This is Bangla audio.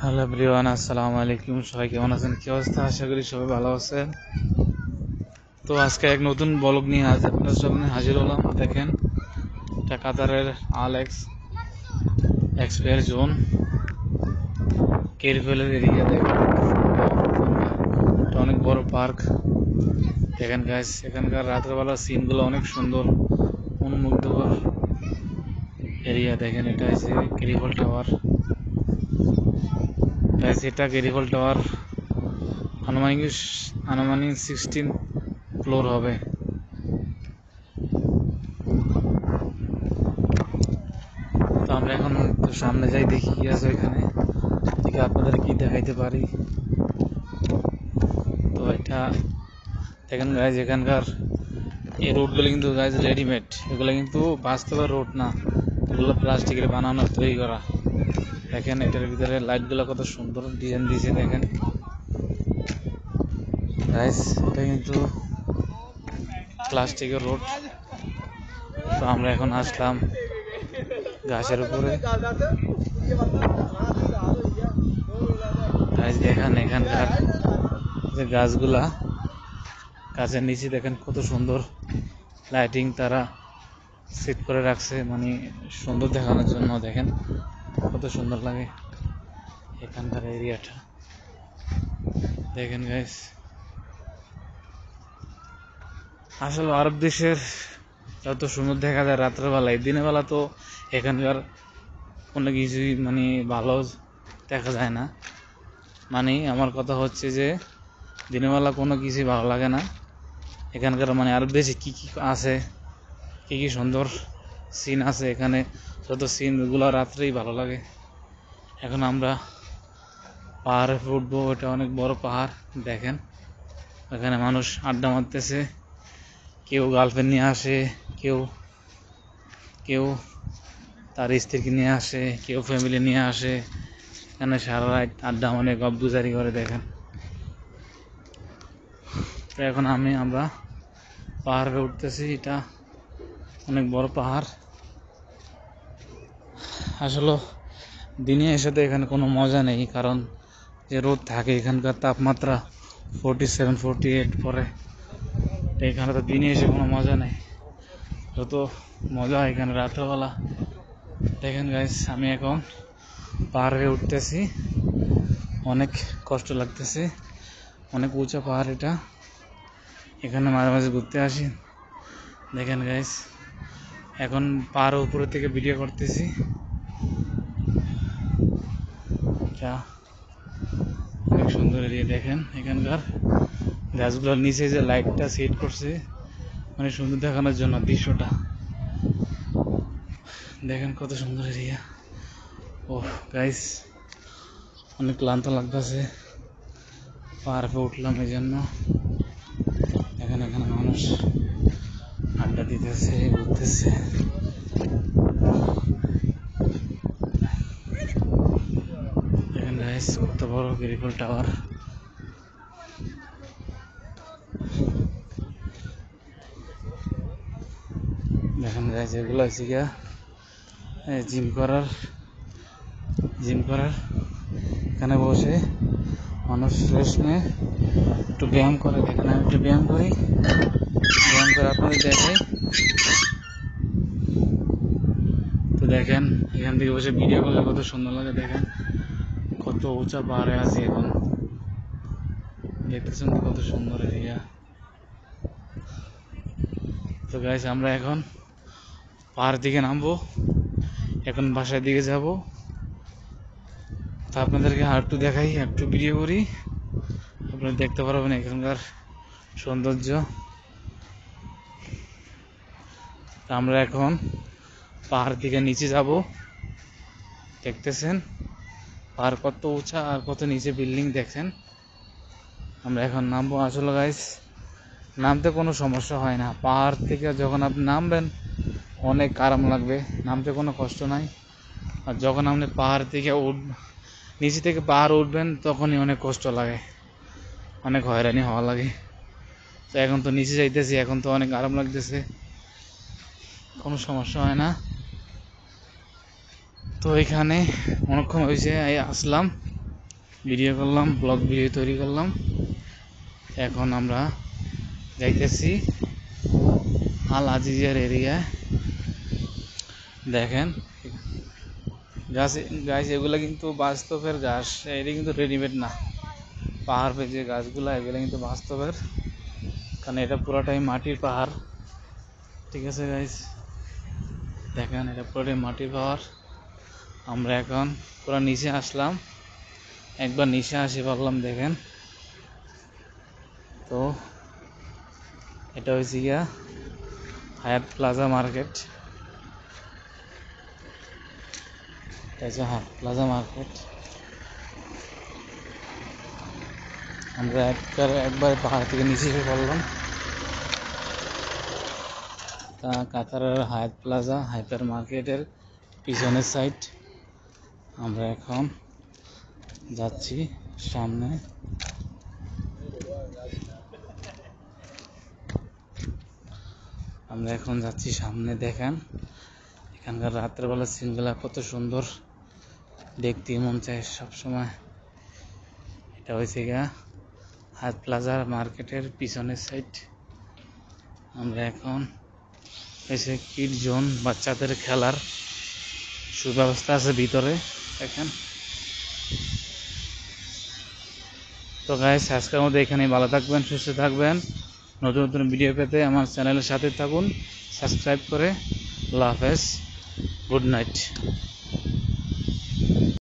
হ্যালো এভরিওয়ান, আসসালামু আলাইকুম। সবাই কেমন আছেন? কি অবস্থা? আশা করি সবাই ভালো আছেন। তো আজকে এক নতুন ব্লগ নিয়ে আজ আপনার সামনে হাজির হলাম। দেখেন, এটা কাতারের আলেক্স এক্সপায়ার জোন কেরফেলের এরিয়া। দেখেন, এটা অনেক বড় পার্ক। দেখেন গাইস, এখানকার রাত্রেবেলা সিনগুলো অনেক সুন্দর, উন্মুগ্ধকর এরিয়া। দেখেন, এটা হচ্ছে গ্যারিফল টাওয়ার। গাইস, এটা গ্যারিফল টাওয়ার আনুমানিক 16 ফ্লোর হবে। তো আমরা এখন সামনে যাই, দেখি কি আছে এখানে, দেখি আপনাদের কি দেখাইতে পারি। তো এটা দেখেন গাইজ, এখানকার এই রোডগুলো কিন্তু গাইজ রেডিমেড। এগুলো কিন্তু বাস্তবের রোড না, এগুলো প্লাস্টিকের বানানো, তৈরি করা। দেখেন এটার ভিতরে লাইটগুলো কত সুন্দর ডিজাইন দিয়েছে। দেখেন গাইজ, এটা কিন্তু প্লাস্টিকের রোড। তো আমরা এখন আসলাম গাছের উপরে। গাছ দেখেন, এখানকার যে গাছগুলা, গাছের নিচে দেখেন কত সুন্দর লাইটিং তারা সেট করে রাখছে, মানে সুন্দর দেখানোর জন্য। দেখেন কত সুন্দর লাগে এখানকার এরিয়াটা। দেখেন গাইস, আসলে আরব দেশের যত সুন্দর দেখা যায় রাত্রেবেলায়, দিনের বেলা তো এখানকার কোনো কিছুই মানে ভালো দেখা যায় না। মানে আমার কথা হচ্ছে যে দিনের বেলা কোনো কিছুই ভালো লাগে না এখানকার। মানে আরব দেশে কী কী আছে, কী কী সুন্দর সিন আছে এখানে, যত সিনগুলো রাত্রেই ভালো লাগে। এখন আমরা পাহাড়ে উঠবো। এটা অনেক বড় পাহাড়। দেখেন এখানে মানুষ আড্ডা মারতেছে, কেউ গার্লফ্রেন্ড নিয়ে আসে, কেউ কেউ তার স্ত্রীকে নিয়ে আসে, কেউ ফ্যামিলি নিয়ে আসে। এখানে সারা রাত আড্ডা মানে গপ্পগুজারি করে। দেখেন, তো এখন আমরা পাহাড়ে উঠতেছি। এটা অনেক বড় পাহাড়। আসলে দিনে এসে তো এখানে কোনো মজা নেই, কারণ যে রোদ থাকে, এখানকার তাপমাত্রা 47-48 পরে। এখানে তো দিনে এসে কোনো মজা নেই, যত মজা এখানে রাত্রেবেলা। দেখেন গাইস, আমি এখন পাহাড়ে উঠতেছি, অনেক কষ্ট লাগতেছে, অনেক উঁচা পাহাড় এটা। এখানে মাঝে মাঝে ঘুরতে আসি। দেখেন গাইস, এখন পাহাড়ের উপরে থেকে ভিডিও করতেছি। অনেক সুন্দর এরিয়া। দেখেন এখানকার গাছগুলোর নিচে যে লাইটটা সেট করছে, মানে সুন্দর দেখানোর জন্য দৃশ্যটা। দেখেন কত সুন্দর এরিয়া। ও গাইস, অনেক ক্লান্ত লাগতেছে, পাহাড়ে উঠলাম এই জন্য। এখানে মানুষ আড্ডা দিতেছে, ঘুরতেছে। দেখেন গাইস, কত বড় গ্যারিফল টাওয়ার। দেখেন গাইস, এগুলো হচ্ছে গিয়া জিম করার এখানে বসে মানুষ রেস্ট নেয়, একটু ব্যায়াম করে। দেখেন আমি একটু ব্যায়াম করে আপনাদের দেখাই। তো দেখেন, এখান থেকে বসে ভিডিও করলে কত সুন্দর লাগে। দেখেন কত উঁচা পাহাড়ে আছি এখন, দেখতেছেন তো কত সুন্দর এরিয়া। তো গাইস, আমরা এখন পাহাড় দিকে নামবো, এখন বাসার দিকে যাব। তো আপনাদেরকে আর একটু দেখাই, একটু ভিডিও করি, আপনারা দেখতে পারবেন এখানকার সৌন্দর্য। আমরা এখন পাহাড় থেকে নিচে যাব। দেখতেছেন পাহাড় কত উঁচা আর কত নিচে বিল্ডিং। দেখছেন, আমরা এখন নামবো। আসলে গাইস, নামতে কোনো সমস্যা হয় না। পাহাড় থেকে যখন আপনি নামবেন অনেক আরাম লাগবে, নামতে কোনো কষ্ট নাই। আর যখন আপনি পাহাড় থেকে নিচে থেকে পাহাড় উঠবেন তখনই অনেক কষ্ট লাগে, অনেক হয়রানি হওয়া লাগে। তো এখন তো নিচে যাইতেছি, এখন তো অনেক আরাম লাগতেছে, কোনো সমস্যা হয় না। তো এখানে অনেকক্ষণ হয়েছে আসলাম, ভিডিও করলাম, ব্লগ ভিডিও তৈরি করলাম। এখন আমরা যাইতেছি আল আজিজের এরিয়ায়। দেখেন গাছ, এগুলো কিন্তু বাস্তবের গাছ, এটা কিন্তু রেডিমেড না। পাহাড় পে যে গাছগুলো এগুলো কিন্তু বাস্তবের, কারণ এটা পুরোটাই মাটির পাহাড়। ঠিক আছে গাইস, দেখেন এটা পুরোটাই মাটির পাহাড়। আমরা এখন পুরো নিচে আসলাম, একবার নিচে আসি পারলাম। দেখেন তো এটা হয়েছে গিয়া হায়াত প্লাজা মার্কেট। হায়াত প্লাজা মার্কেট। আমরা একবার পাহাড় থেকে নিচে এসে পড়লাম। তা কাতারের হায়াত প্লাজা হাইপার মার্কেটের পিছনের সাইড। আমরা এখন যাচ্ছি সামনে। দেখেন এখানকার রাত্রেবেলা সিনগুলা কত সুন্দর, দেখতে মন চায় সবসময়। এটা হয়েছে গিয়া হায়াত প্লাজা মার্কেটের পিছনের সাইড। আমরা এখন এসে কিড জোন, বাচ্চাদের খেলার সুব্যবস্থা আছে ভিতরে দেখেন। তো গাইস, আজকের মধ্যে এখানেই। ভালো থাকবেন, সুস্থ থাকবেন। নতুন নতুন ভিডিও পেতে আমার চ্যানেলের সাথে থাকুন, সাবস্ক্রাইব করে। আল্লাহ হাফেজ, গুড নাইট।